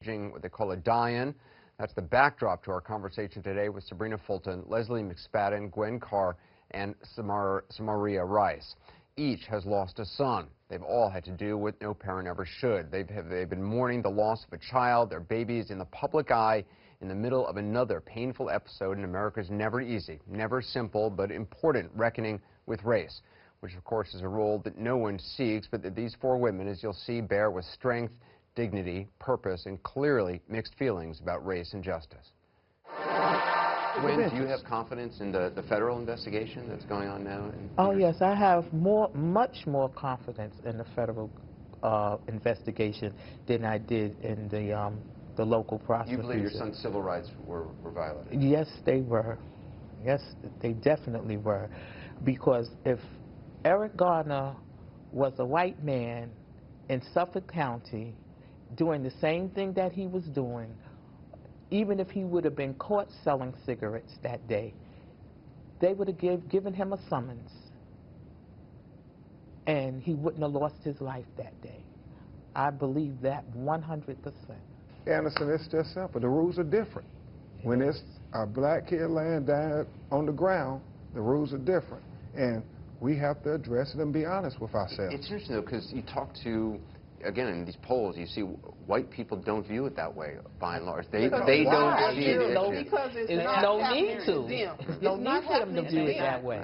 staging what they call a die-in. That's the backdrop to our conversation today with Sabrina Fulton, Leslie McSpadden, Gwen Carr, and Samaria Rice. Each has lost a son. They've all had to do what no parent ever should. They've been mourning the loss of a child. Their baby is in the public eye in the middle of another painful episode in America's never easy, never simple, but important reckoning with race, which of course is a role that no one seeks, but that these four women, as you'll see, bear with strength, dignity, purpose, and clearly mixed feelings about race and justice. Gwen, do you have confidence in the federal investigation that's going on now? Oh, yes, I have much more confidence in the federal investigation than I did in the local prosecution. You believe your son's civil rights were violated? Yes, they were. Yes, they definitely were. Because if Eric Garner was a white man in Suffolk County doing the same thing that he was doing, even if he would have been caught selling cigarettes that day, they would have given him a summons, and he wouldn't have lost his life that day. I believe that 100%. Anderson, it's just simple. The rules are different. When it's a black kid laying down on the ground, the rules are different. And we have to address it and be honest with ourselves. It's interesting, though, because you talk to, again, in these polls, you see white people don't view it that way, by and large. They don't see it. Because it's no need to. There's no need for them to view it that way.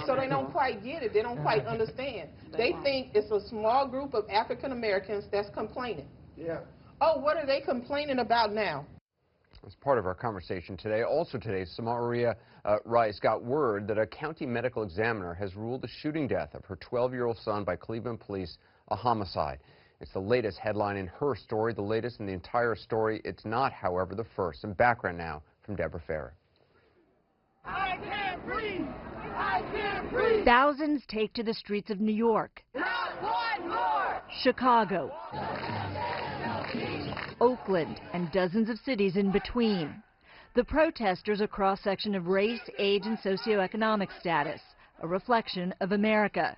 So they don't quite get it. They don't quite understand. They think it's a small group of African Americans that's complaining. Yeah. Oh, what are they complaining about now? As part of our conversation today, also today, Samaria Rice got word that a county medical examiner has ruled the shooting death of her 12-year-old son by Cleveland police a homicide. It's the latest headline in her story, the latest in the entire story. It's not, however, the first. Some background now from Deborah Farah. I can't breathe! I can't breathe! Thousands take to the streets of New York, Not one more! Chicago, Oakland, and dozens of cities in between. The protesters a cross-section of race, age, and socioeconomic status, a reflection of America.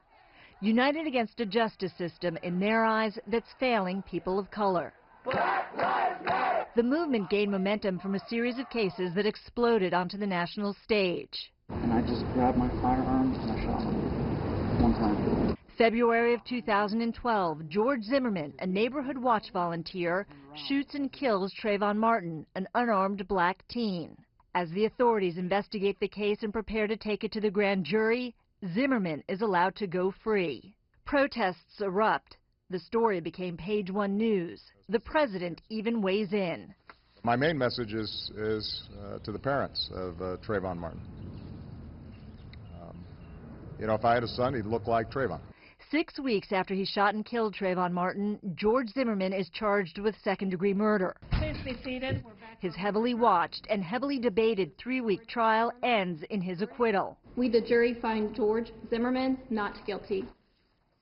United against a justice system, in their eyes, that's failing people of color. Black Lives Matter! The movement gained momentum from a series of cases that exploded onto the national stage. And I just grabbed my firearm and I shot him one time. February of 2012, George Zimmerman, a neighborhood watch volunteer, shoots and kills Trayvon Martin, an unarmed black teen. As the authorities investigate the case and prepare to take it to the grand jury, Zimmerman is allowed to go free. Protests erupt. The story became Page One News. The president even weighs in. My main message is to the parents of Trayvon Martin. You know, if I had a son, he'd look like Trayvon. 6 weeks after he shot and killed Trayvon Martin, George Zimmerman is charged with second-degree murder. Please be seated. His heavily watched and heavily debated 3-week trial ends in his acquittal. We, the jury, find George Zimmerman not guilty.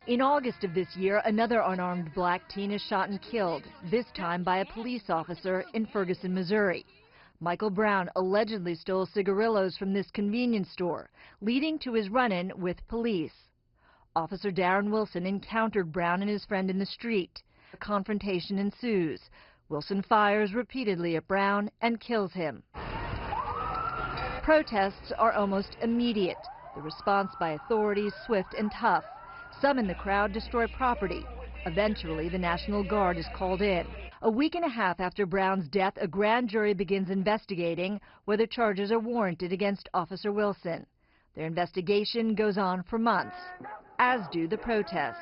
In August of this year, another unarmed black teen is shot and killed, this time by a police officer in Ferguson, Missouri. Michael Brown allegedly stole cigarillos from this convenience store, leading to his run-in with police. Officer Darren Wilson encountered Brown and his friend in the street. A confrontation ensues. Wilson fires repeatedly at Brown and kills him. Protests are almost immediate. The response by authorities swift and tough. Some in the crowd destroy property. Eventually, the National Guard is called in. A week and a half after Brown's death, a grand jury begins investigating whether charges are warranted against Officer Wilson. Their investigation goes on for months, as do the protests.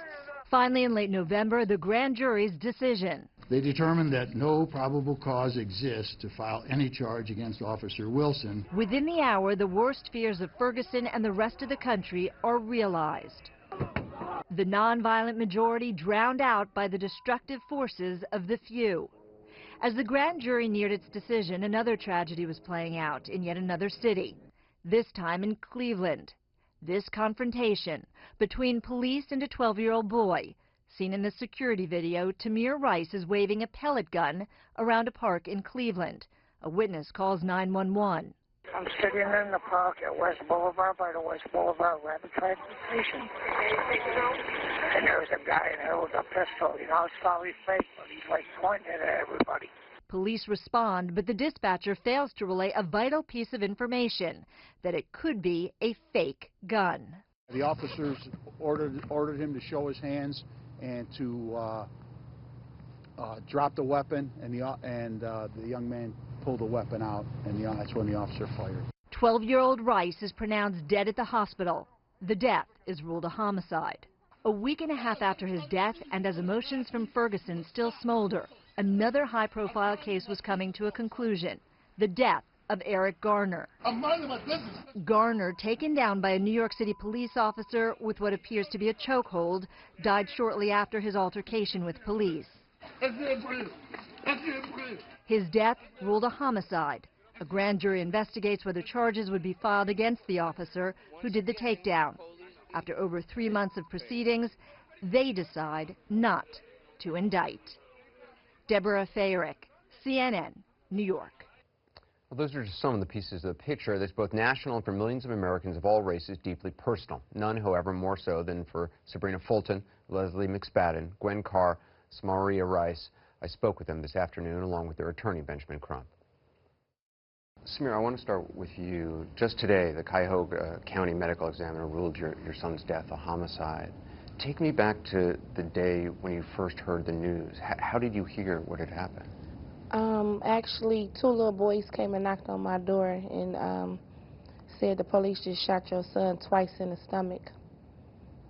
Finally, in late November, the grand jury's decision. They determined that no probable cause exists to file any charge against Officer Wilson. Within the hour, the worst fears of Ferguson and the rest of the country are realized. The nonviolent majority drowned out by the destructive forces of the few. As the grand jury neared its decision, another tragedy was playing out in yet another city, this time in Cleveland. This confrontation between police and a 12-year-old boy. Seen in the security video, Tamir Rice is waving a pellet gun around a park in Cleveland. A witness calls 911. I'm sitting in the park at West Boulevard by the West Boulevard Rapid Transit Station. And there was a guy in there with a pistol. You know, it's probably fake, but he's like pointing it at everybody. Police respond, but the dispatcher fails to relay a vital piece of information, that it could be a fake gun. The officers ordered him to show his hands and to drop the weapon, and the young man pulled the weapon out, and that's when the officer fired. 12-year-old Rice is pronounced dead at the hospital. The death is ruled a homicide. A week and a half after his death, and as emotions from Ferguson still smolder, another high-profile case was coming to a conclusion: the death of Eric Garner. I'm minding my business. Garner, taken down by a New York City police officer with what appears to be a chokehold, died shortly after his altercation with police. His death ruled a homicide. A grand jury investigates whether charges would be filed against the officer who did the takedown. After over 3 months of proceedings, they decide not to indict. Deborah Fayrick, CNN, New York. Well, those are just some of the pieces of the picture that's both national and for millions of Americans of all races deeply personal. None, however, more so than for Sabrina Fulton, Leslie McSpadden, Gwen Carr, Samaria Rice. I spoke with them this afternoon along with their attorney, Benjamin Crump. Samir, I want to start with you. Just today, the Cuyahoga County medical examiner ruled your son's death a homicide. Take me back to the day when you first heard the news. How did you hear what had happened? Actually, 2 little boys came and knocked on my door and said the police just shot your son twice in the stomach.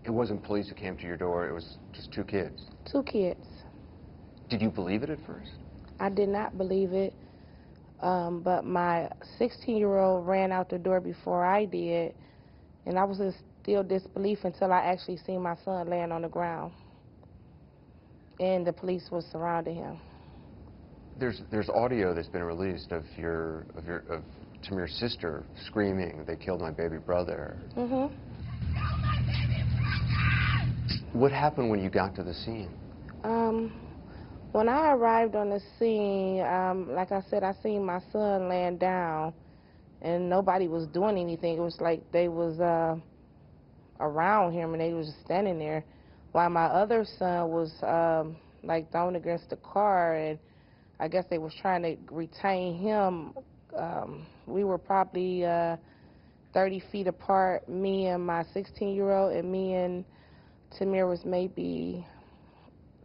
It wasn't police who came to your door, it was just 2 kids? 2 kids. Did you believe it at first? I did not believe it, but my 16-year-old ran out the door before I did, and I was in still disbelief until I actually seen my son laying on the ground, and the police was surrounding him. There's audio that's been released of Tamir's sister screaming, "They killed my baby brother." Mm-hmm. What happened when you got to the scene? When I arrived on the scene, like I said, I seen my son laying down, and nobody was doing anything. It was like they was around him, and they was just standing there, while my other son was like thrown against the car, and I guess they was trying to retain him. We were probably 30 feet apart, me and my 16-year-old, and me and Tamir was maybe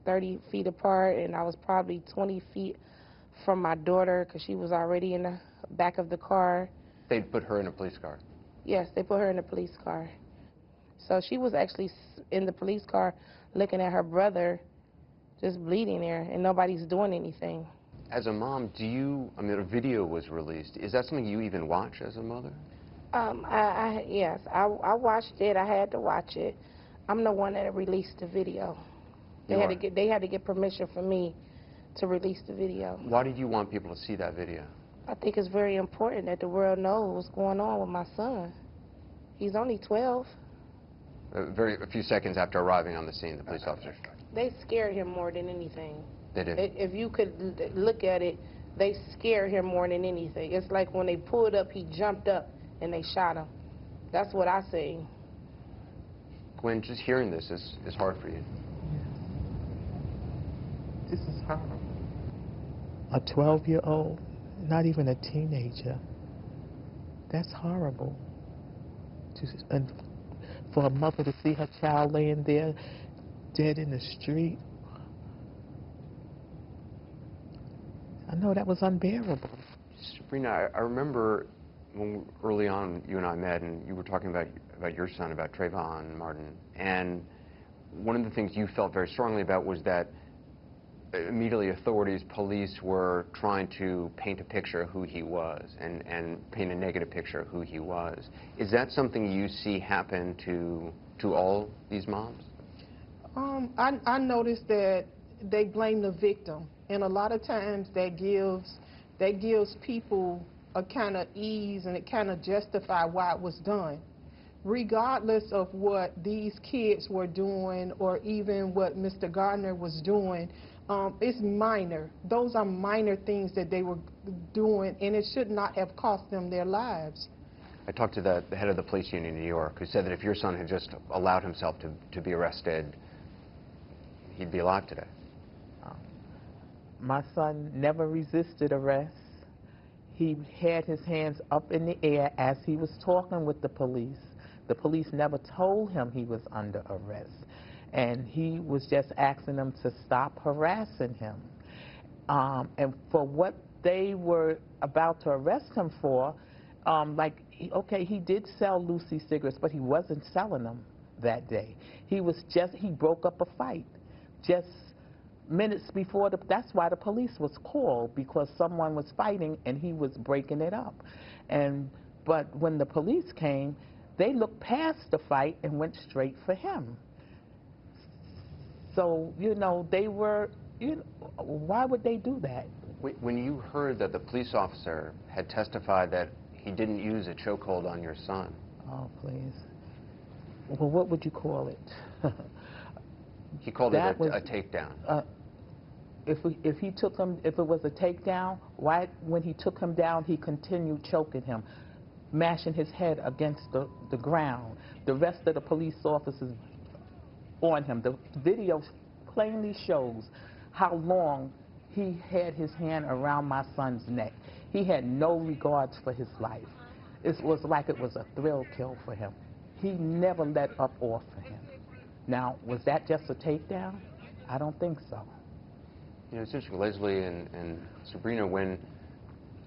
30 feet apart, and I was probably 20 feet from my daughter because she was already in the back of the car. They put her in a police car? Yes, they put her in a police car. So she was actually in the police car looking at her brother just bleeding there, and nobody's doing anything. As a mom, I mean, a video was released. Is that something you even watch as a mother? Yes, I watched it. I had to watch it. I'm the one that released the video. They had to get permission from me to release the video. Why did you want people to see that video? I think it's very important that the world knows what's going on with my son. He's only 12. A few seconds after arriving on the scene, the police officers. They scared him more than anything. They did? If you could look at it, they scared him more than anything. It's like when they pulled up, he jumped up and they shot him. That's what I see. Gwen, just hearing this is hard for you. This is horrible. A 12-year-old, not even a teenager. That's horrible. And for a mother to see her child laying there dead in the street, I know that was unbearable. Sabrina, I remember when early on you and I met, and you were talking about your son, about Trayvon Martin, and one of the things you felt very strongly about was that immediately authorities, police were trying to paint a picture of who he was and paint a negative picture of who he was. Is that something you see happen to all these moms? I noticed that they blame the victim, and a lot of times that gives people a kind of ease, and it kind of justify why it was done. Regardless of what these kids were doing or even what Mr. Gardner was doing, it's minor. Those are minor things that they were doing, and it should not have cost them their lives. I talked to the head of the police union in New York, who said that if your son had just allowed himself to be arrested, he'd be alive today. My son never resisted arrest. He had his hands up in the air as he was talking with the police. The police never told him he was under arrest. And he was just asking them to stop harassing him. And for what they were about to arrest him for, he did sell Lucy cigarettes, but he wasn't selling them that day. He broke up a fight just minutes before that's why the police was called, because someone was fighting and he was breaking it up. But when the police came, they looked past the fight and went straight for him. So, they were, why would they do that? When you heard that the police officer had testified that he didn't use a chokehold on your son. Oh, please. Well, what would you call it? He called it a takedown. If it was a takedown, why, when he took him down, he continued choking him, mashing his head against the ground. The rest of the police officers on him. The video plainly shows how long he had his hand around my son's neck. He had no regards for his life. It was like it was a thrill kill for him. He never let up off of him. Now, was that just a takedown? I don't think so. It's interesting, Leslie and Sabrina, when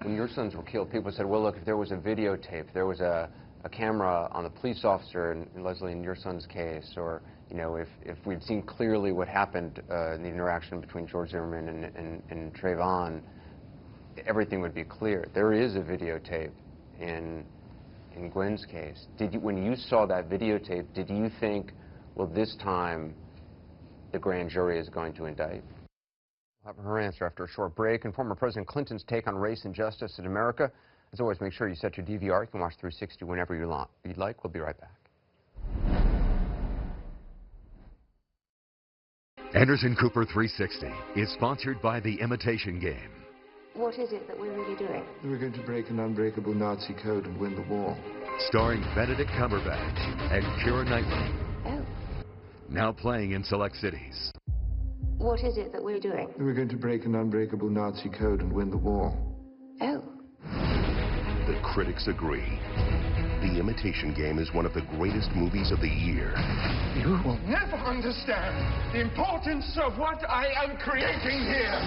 your sons were killed, people said, well, look, if there was a videotape, there was a camera on the police officer, in Leslie, in your son's case, or, if we'd seen clearly what happened in the interaction between George Zimmerman and Trayvon, everything would be clear. There is a videotape in Gwen's case. When you saw that videotape, did you think, well, this time the grand jury is going to indict? We'll have her answer after a short break. And former President Clinton's take on race and justice in America. As always, make sure you set your DVR. You can watch 360 whenever you'd like. We'll be right back. Anderson Cooper 360 is sponsored by The Imitation Game. What is it that we're really doing? We're going to break an unbreakable Nazi code and win the war. Starring Benedict Cumberbatch and Keira Knightley. Oh. Now playing in select cities. What is it that we're doing? We're going to break an unbreakable Nazi code and win the war. Oh. The critics agree. The Imitation Game is one of the greatest movies of the year. You will never understand the importance of what I am creating here.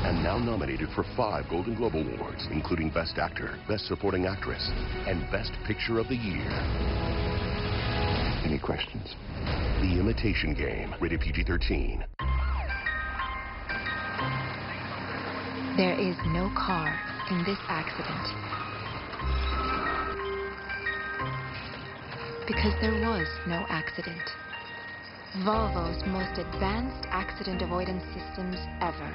And now nominated for 5 Golden Globe Awards, including Best Actor, Best Supporting Actress, and Best Picture of the Year. Any questions? The Imitation Game, rated PG-13. There is no car in this accident. Because there was no accident. Volvo's most advanced accident avoidance systems ever.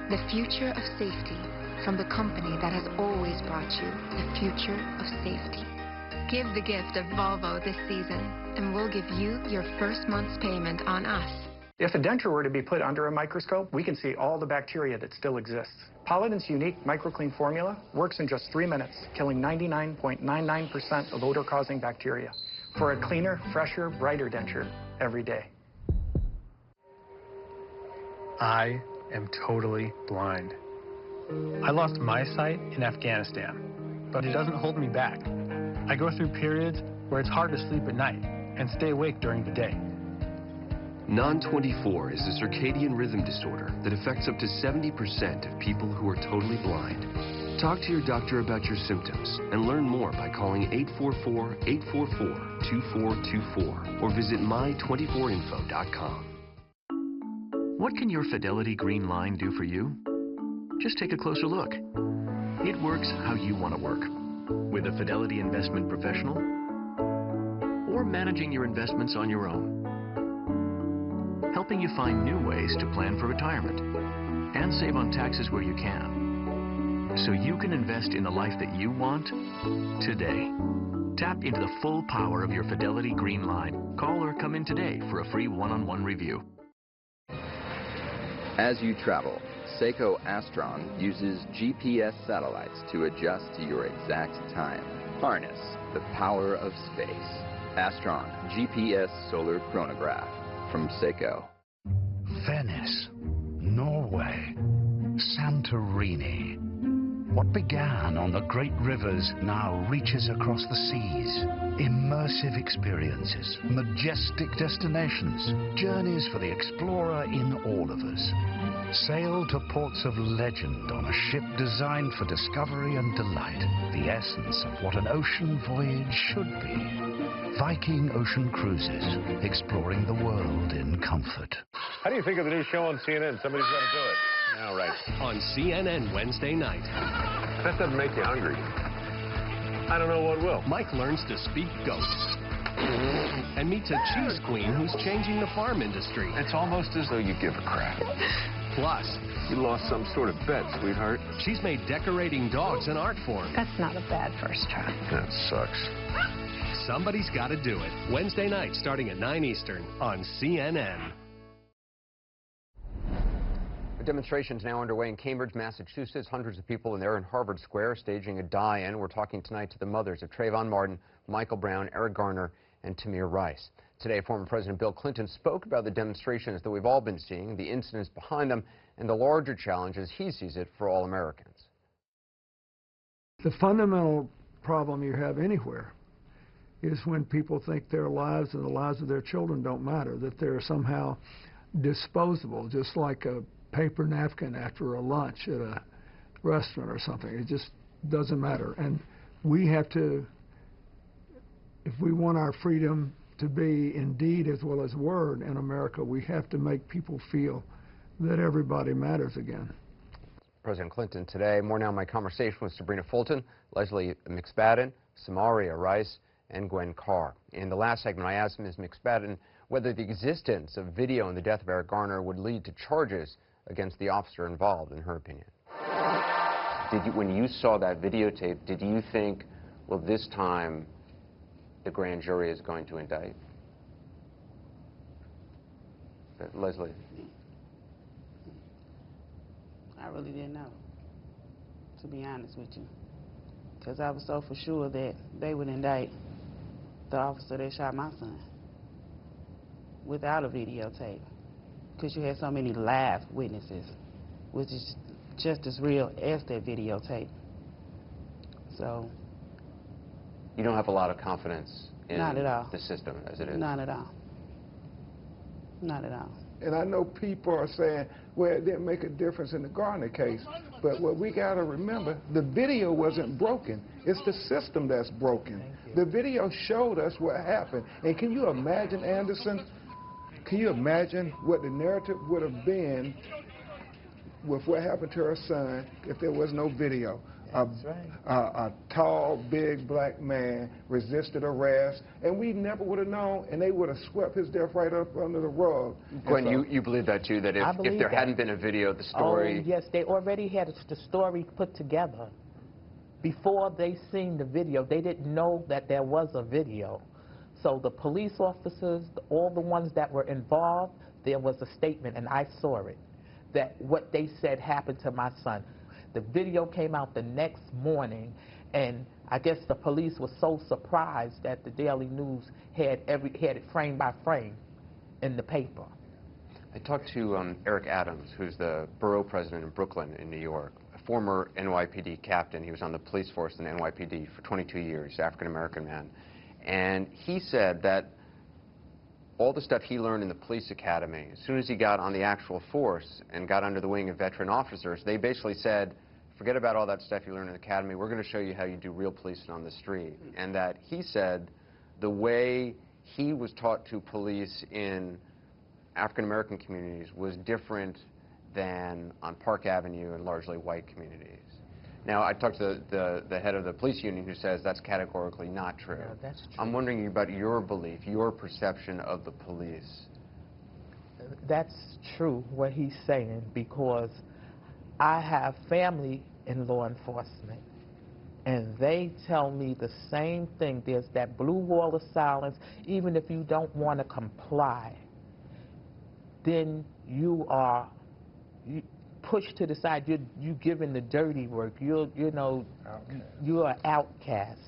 The future of safety from the company that has always brought you the future of safety. Give the gift of Volvo this season, and we'll give you your first month's payment on us. If a denture were to be put under a microscope, we can see all the bacteria that still exists. Polident's unique MicroClean formula works in just 3 minutes, killing 99.99% of odor-causing bacteria for a cleaner, fresher, brighter denture every day. I am totally blind. I lost my sight in Afghanistan, but it doesn't hold me back. I go through periods where it's hard to sleep at night and stay awake during the day. Non-24 is a circadian rhythm disorder that affects up to 70% of people who are totally blind. Talk to your doctor about your symptoms and learn more by calling 844-844-2424 or visit my24info.com. What can your Fidelity Green Line do for you? Just take a closer look. It works how you want to work. With a Fidelity investment professional or managing your investments on your own. Helping you find new ways to plan for retirement and save on taxes where you can, so you can invest in the life that you want today. Tap into the full power of your Fidelity Green Line. Call or come in today for a free one-on-one review. As you travel, Seiko Astron uses GPS satellites to adjust to your exact time. Harness the power of space. Astron GPS Solar Chronograph from Seiko. Venice, Norway. Santorini. What began on the great rivers now reaches across the seas. Immersive experiences, majestic destinations, journeys for the explorer in all of us. Sail to ports of legend on a ship designed for discovery and delight. The essence of what an ocean voyage should be. Viking Ocean Cruises, exploring the world in comfort. How do you think of the new show on CNN? Somebody's got to do it. All right. On CNN Wednesday night. That doesn't make you hungry. I don't know what will. Mike learns to speak ghosts and meets a cheese queen who's changing the farm industry. It's almost as though you give a crap. Plus, you lost some sort of bet, sweetheart. She's made decorating dogs an art form. That's not a bad first try. That sucks. Somebody's got to do it. Wednesday night, starting at 9 Eastern on CNN. A demonstration is now underway in Cambridge, Massachusetts. Hundreds of people in there in Harvard Square staging a die-in. We're talking tonight to the mothers of Trayvon Martin, Michael Brown, Eric Garner, and Tamir Rice. Today, former President Bill Clinton spoke about the demonstrations that we've all been seeing, the incidents behind them, and the larger challenges he sees it for all Americans. The fundamental problem you have anywhere is when people think their lives and the lives of their children don't matter, that they're somehow disposable, just like a paper napkin after a lunch at a restaurant or something. It just doesn't matter. And we have to, if we want our freedom to be in deed as well as word in America, we have to make people feel that everybody matters again. President Clinton today. More now, my conversation with Sabrina Fulton, Leslie McSpadden, Samaria Rice, and Gwen Carr. In the last segment, I asked Ms. McSpadden whether the existence of video in the death of Eric Garner would lead to charges against the officer involved, in her opinion. When you saw that videotape, did you think, well, this time the grand jury is going to indict? Leslie? I really didn't know, to be honest with you, because I was so for sure that they would indict the officer that shot my son without a videotape, because you had so many live witnesses, which is just as real as that videotape. So you don't have a lot of confidence in not at all. The system as it is? Not at all. Not at all. And I know people are saying, well, it didn't make a difference in the Garner case. But what we got to remember, the video wasn't broken. It's the system that's broken. The video showed us what happened. And can you imagine, Anderson, can you imagine what the narrative would have been with what happened to her son if there was no video? A tall, big black man resisted arrest, and we never would have known, and they would have swept his death right up under the rug. Gwen, so, you believe that too, that if there hadn't been a video, the story... Oh, yes, they already had the story put together. Before they seen the video, they didn't know that there was a video. So the police officers, all the ones that were involved, there was a statement, and I saw it, that what they said happened to my son. The video came out the next morning, and I guess the police was so surprised that the Daily News had it frame by frame in the paper. I talked to Eric Adams, who's the borough president in Brooklyn in New York, a former NYPD captain. He was on the police force in the NYPD for 22 years, African-American man. And he said that all the stuff he learned in the police academy, as soon as he got on the actual force and got under the wing of veteran officers, they basically said, forget about all that stuff you learned in the academy, we're going to show you how you do real policing on the street. And that he said the way he was taught to police in African-American communities was different than on Park Avenue in largely white communities. Now, I talked to the head of the police union who says that's categorically not true. Yeah, that's true. I'm wondering about your belief, your perception of the police. That's true, what he's saying, because I have family in law enforcement, and they tell me the same thing. There's that blue wall of silence. Even if you don't want to comply, then you are pushed to the side. You're given the dirty work. You're an outcast.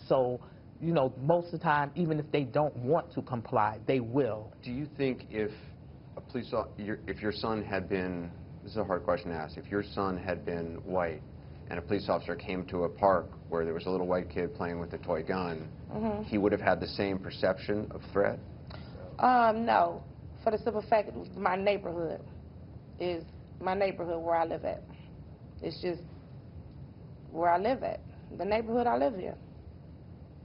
So, most of the time, even if they don't want to comply, they will. Do you think if a police officer, if your son had been This is a hard question to ask. If your son had been white and a police officer came to a park where there was a little white kid playing with a toy gun, he would have had the same perception of threat? No, for the simple fact my neighborhood is my neighborhood where I live at. It's just where I live at, the neighborhood I live in.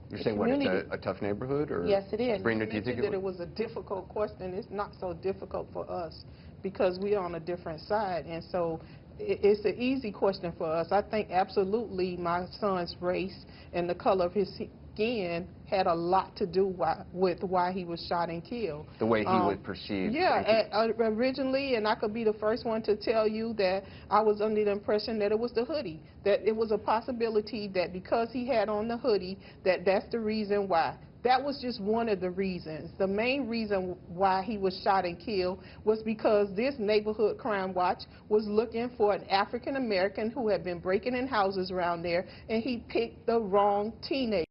You're saying what, it's a tough neighborhood? Or yes, it is. Sabrina, do you think that it was a difficult question? It's not so difficult for us because we're on a different side, and so it's an easy question for us. I think absolutely my son's race and the color of his skin had a lot to do with why he was shot and killed. The way he was perceived. Yeah, originally, and I could be the first one to tell you that I was under the impression that it was the hoodie, that it was a possibility that because he had on the hoodie, that's the reason why. That was just one of the reasons. The main reason why he was shot and killed was because this neighborhood crime watch was looking for an African American who had been breaking in houses around there, and he picked the wrong teenager.